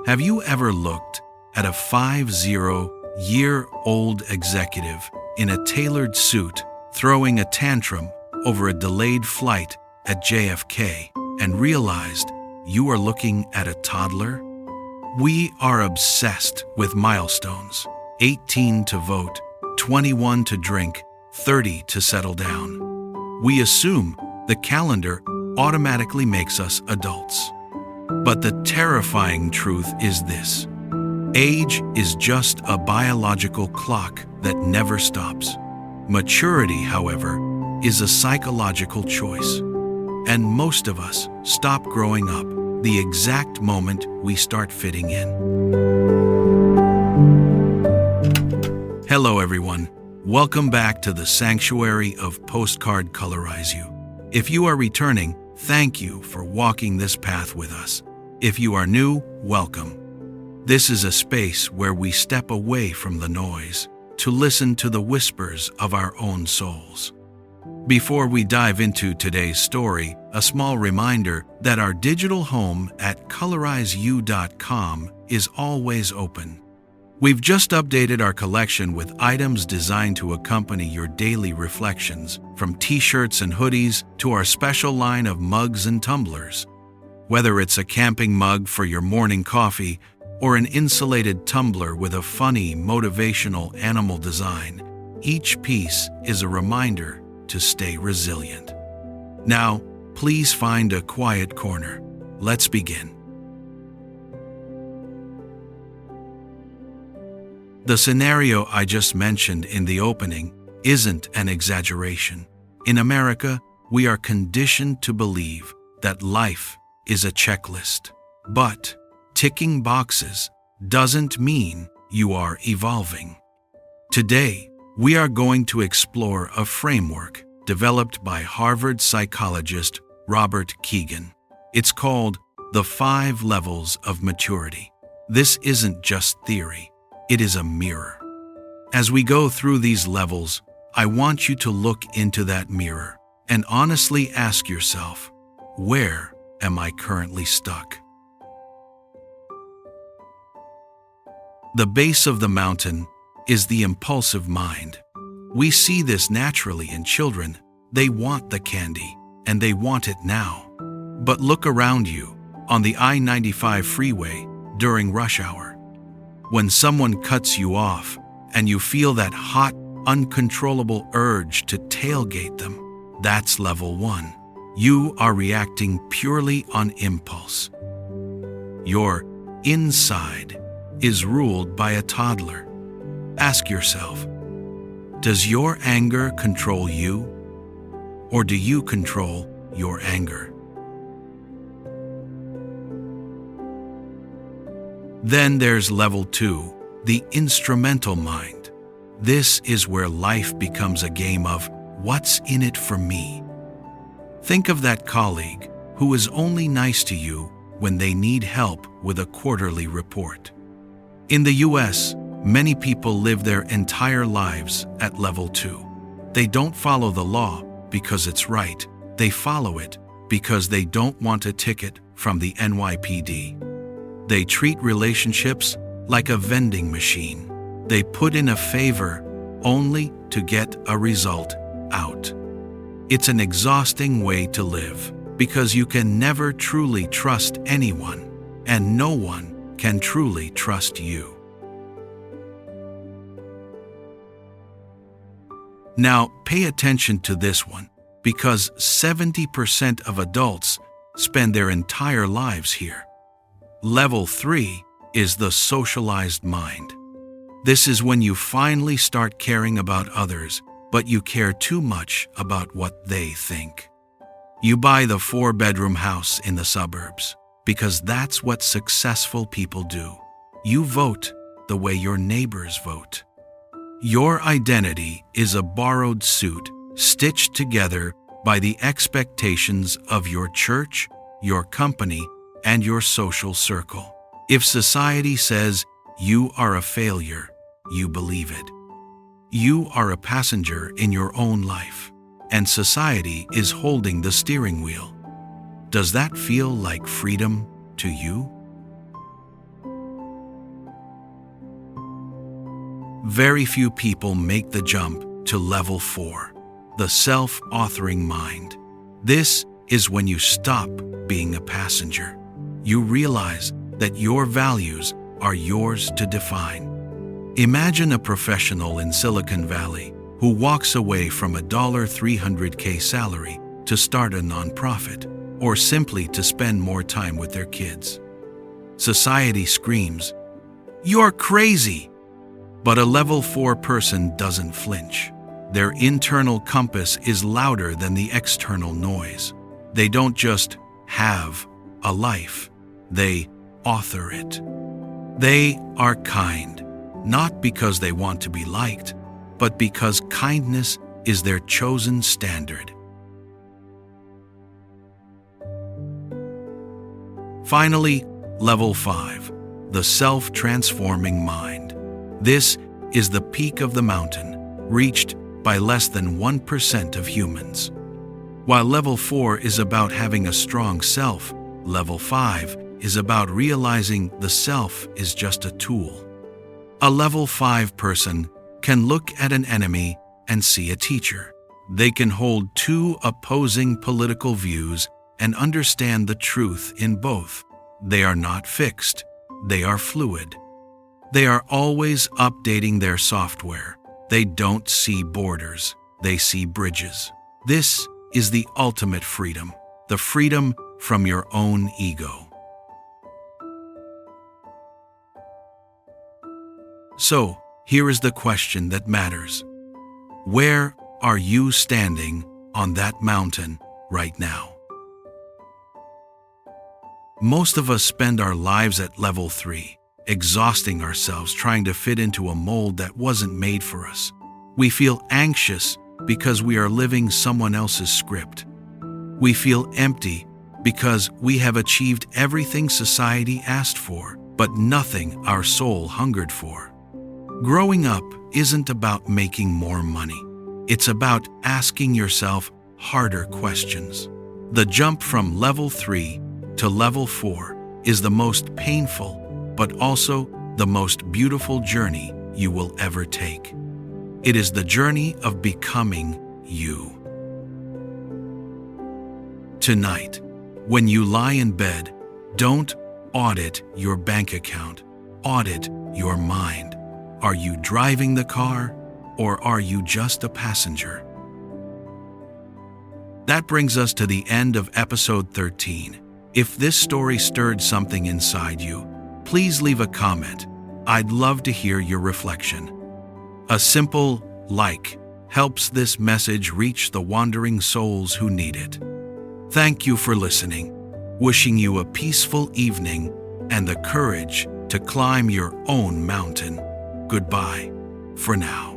Have you ever looked at a 50-year-old executive in a tailored suit throwing a tantrum over a delayed flight at JFK and realized you are looking at a toddler? We are obsessed with milestones: 18 to vote, 21 to drink, 30 to settle down. We assume the calendar automatically makes us adults. But the terrifying truth is this: age is just a biological clock that never stops. Maturity, however, is a psychological choice. And most of us stop growing up the exact moment we start fitting in. Hello everyone, welcome back to the sanctuary of Postcard Colorizeyou. If you are returning, thank you for walking this path with us. If you are new, welcome. This is a space where we step away from the noise to listen to the whispers of our own souls. Before we dive into today's story, a small reminder that our digital home at Colorizeyou.com is always open. We've just updated our collection with items designed to accompany your daily reflections, from t-shirts and hoodies to our special line of mugs and tumblers. Whether it's a camping mug for your morning coffee or an insulated tumbler with a funny, motivational animal design, each piece is a reminder to stay resilient. Now, please find a quiet corner. Let's begin. The scenario I just mentioned in the opening isn't an exaggeration. In America, we are conditioned to believe that life is a checklist. But ticking boxes doesn't mean you are evolving. Today, we are going to explore a framework developed by Harvard psychologist Robert Kegan. It's called the 5 Levels of Maturity. This isn't just theory. It is a mirror. As we go through these levels, I want you to look into that mirror and honestly ask yourself, where am I currently stuck? The base of the mountain is the impulsive mind. We see this naturally in children. They want the candy, and they want it now. But look around you, on the I-95 freeway during rush hour. When someone cuts you off, and you feel that hot, uncontrollable urge to tailgate them, that's level 1. You are reacting purely on impulse. Your inside is ruled by a toddler. Ask yourself, does your anger control you, or do you control your anger? Then there's level 2, the instrumental mind. This is where life becomes a game of what's in it for me. Think of that colleague who is only nice to you when they need help with a quarterly report. In the US, many people live their entire lives at level 2. They don't follow the law because it's right. They follow it because they don't want a ticket from the NYPD. They treat relationships like a vending machine. They put in a favor only to get a result out. It's an exhausting way to live because you can never truly trust anyone, and no one can truly trust you. Now, pay attention to this one, because 70% of adults spend their entire lives here. Level 3 is the socialized mind. This is when you finally start caring about others, but you care too much about what they think. You buy the 4-bedroom house in the suburbs, because that's what successful people do. You vote the way your neighbors vote. Your identity is a borrowed suit stitched together by the expectations of your church, your company, and your social circle. If society says you are a failure, you believe it. You are a passenger in your own life, and society is holding the steering wheel. Does that feel like freedom to you? very few people make the jump to level 4, the self-authoring mind. This is when you stop being a passenger. You realize that your values are yours to define. Imagine a professional in Silicon Valley who walks away from a $300K salary to start a nonprofit, or simply to spend more time with their kids. Society screams, "You're crazy!" But a level 4 person doesn't flinch. Their internal compass is louder than the external noise. They don't just have a life, they author it. They are kind, not because they want to be liked, but because kindness is their chosen standard. Finally, level 5, the self-transforming mind. This is the peak of the mountain, reached by less than 1% of humans. While level 4 is about having a strong self, level 5 is about realizing the self is just a tool. A level 5 person can look at an enemy and see a teacher. They can hold two opposing political views and understand the truth in both. They are not fixed, they are fluid. They are always updating their software. They don't see borders, they see bridges. This is the ultimate freedom, the freedom from your own ego. So, here is the question that matters. Where are you standing on that mountain right now? Most of us spend our lives at level 3, exhausting ourselves trying to fit into a mold that wasn't made for us. We feel anxious because we are living someone else's script. We feel empty because we have achieved everything society asked for, but nothing our soul hungered for. Growing up isn't about making more money. It's about asking yourself harder questions. The jump from level 3 to level 4 is the most painful, but also the most beautiful journey you will ever take. It is the journey of becoming you. Tonight, when you lie in bed, don't audit your bank account, audit your mind. Are you driving the car, or are you just a passenger? That brings us to the end of episode 13. If this story stirred something inside you, please leave a comment. I'd love to hear your reflection. A simple like helps this message reach the wandering souls who need it. Thank you for listening. Wishing you a peaceful evening and the courage to climb your own mountain. Goodbye for now.